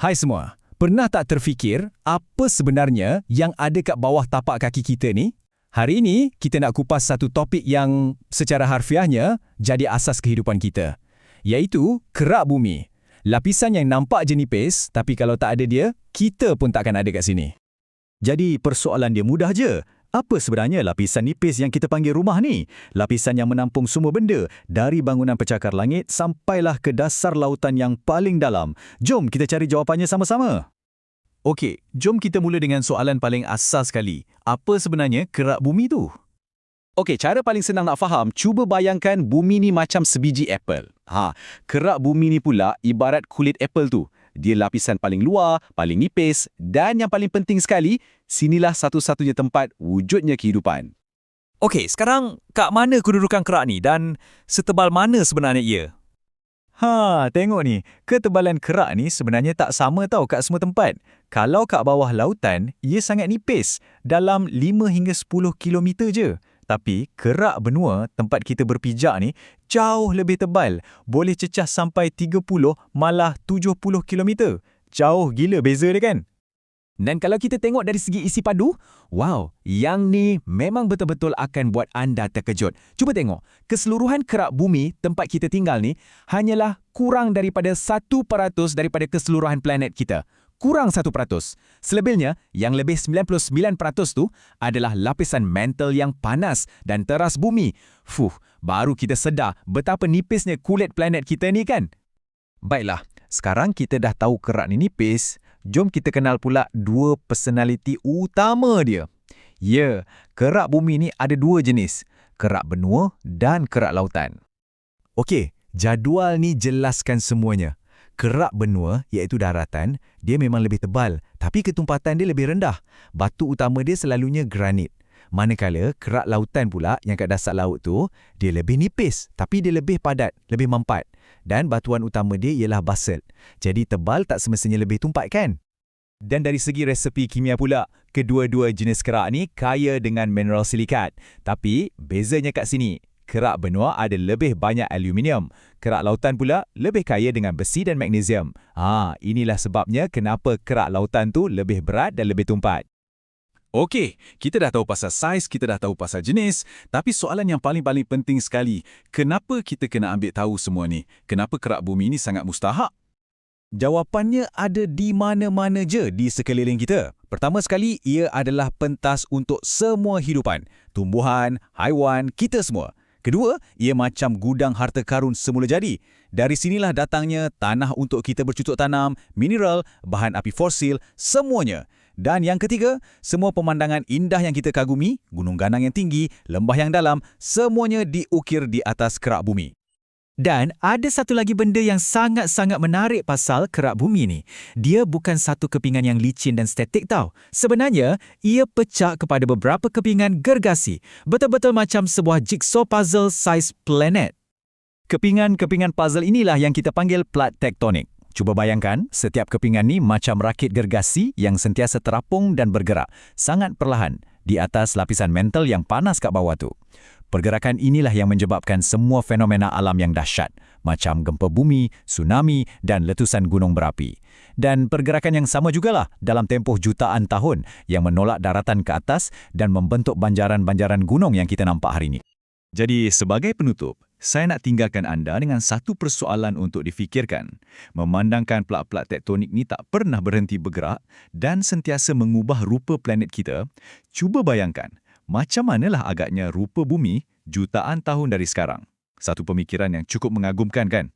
Hai semua, pernah tak terfikir apa sebenarnya yang ada kat bawah tapak kaki kita ni? Hari ini, kita nak kupas satu topik yang secara harfiahnya jadi asas kehidupan kita, iaitu kerak bumi. Lapisan yang nampak je nipis, tapi kalau tak ada dia, kita pun takkan ada kat sini. Jadi persoalan dia mudah je. Apa sebenarnya lapisan nipis yang kita panggil rumah ni? Lapisan yang menampung semua benda, dari bangunan pencakar langit sampailah ke dasar lautan yang paling dalam. Jom kita cari jawapannya sama-sama. Okey, jom kita mula dengan soalan paling asas sekali. Apa sebenarnya kerak bumi tu? Okey, cara paling senang nak faham, cuba bayangkan bumi ni macam sebiji apple. Kerak bumi ni pula ibarat kulit apple tu. Dia lapisan paling luar, paling nipis dan yang paling penting sekali, sinilah satu-satunya tempat wujudnya kehidupan. Okey, sekarang kat mana kedudukan kerak ni dan setebal mana sebenarnya ia? Tengok ni. Ketebalan kerak ni sebenarnya tak sama tau kat semua tempat. Kalau kat bawah lautan, ia sangat nipis, dalam 5 hingga 10 kilometer je. Tapi kerak benua tempat kita berpijak ni jauh lebih tebal. Boleh cecah sampai 30 malah 70 kilometer. Jauh gila beza dia kan? Dan kalau kita tengok dari segi isi padu, wow, yang ni memang betul-betul akan buat anda terkejut. Cuba tengok, keseluruhan kerak bumi tempat kita tinggal ni hanyalah kurang daripada 1% daripada keseluruhan planet kita. Kurang 1%. Selebihnya, yang lebih 99% tu adalah lapisan mantle yang panas dan teras bumi. Baru kita sedar betapa nipisnya kulit planet kita ni kan? Baiklah, sekarang kita dah tahu kerak ni nipis, jom kita kenal pula dua personaliti utama dia. Ya, kerak bumi ni ada dua jenis, kerak benua dan kerak lautan. Okey, jadual ni jelaskan semuanya. Kerak benua, iaitu daratan, dia memang lebih tebal, tapi ketumpatan dia lebih rendah. Batu utama dia selalunya granit. Manakala kerak lautan pula yang kat dasar laut tu, dia lebih nipis, tapi dia lebih padat, lebih mempat. Dan batuan utama dia ialah basalt. Jadi tebal tak semestinya lebih tumpat kan? Dan dari segi resepi kimia pula, kedua-dua jenis kerak ni kaya dengan mineral silikat. Tapi bezanya kat sini, kerak benua ada lebih banyak aluminium. Kerak lautan pula lebih kaya dengan besi dan magnesium. Inilah sebabnya kenapa kerak lautan tu lebih berat dan lebih tumpat. Okey, kita dah tahu pasal saiz, kita dah tahu pasal jenis, tapi soalan yang paling penting sekali, kenapa kita kena ambil tahu semua ni? Kenapa kerak bumi ni sangat mustahak? Jawapannya ada di mana-mana je di sekeliling kita. Pertama sekali, ia adalah pentas untuk semua hidupan. Tumbuhan, haiwan, kita semua. Kedua, ia macam gudang harta karun semula jadi. Dari sinilah datangnya tanah untuk kita bercucuk tanam, mineral, bahan api fosil, semuanya. Dan yang ketiga, semua pemandangan indah yang kita kagumi, gunung ganang yang tinggi, lembah yang dalam, semuanya diukir di atas kerak bumi. Dan ada satu lagi benda yang sangat-sangat menarik pasal kerak bumi ni. Dia bukan satu kepingan yang licin dan statik tau. Sebenarnya, ia pecah kepada beberapa kepingan gergasi. Betul-betul macam sebuah jigsaw puzzle saiz planet. Kepingan-kepingan puzzle inilah yang kita panggil plat tektonik. Cuba bayangkan, setiap kepingan ni macam rakit gergasi yang sentiasa terapung dan bergerak, sangat perlahan, di atas lapisan mantle yang panas kat bawah tu. Pergerakan inilah yang menyebabkan semua fenomena alam yang dahsyat, macam gempa bumi, tsunami dan letusan gunung berapi. Dan pergerakan yang sama jugalah dalam tempoh jutaan tahun yang menolak daratan ke atas dan membentuk banjaran-banjaran gunung yang kita nampak hari ini. Jadi, sebagai penutup, saya nak tinggalkan anda dengan satu persoalan untuk difikirkan. Memandangkan plat-plat tektonik ni tak pernah berhenti bergerak dan sentiasa mengubah rupa planet kita, cuba bayangkan, macam manalah agaknya rupa bumi jutaan tahun dari sekarang? Satu pemikiran yang cukup mengagumkan kan?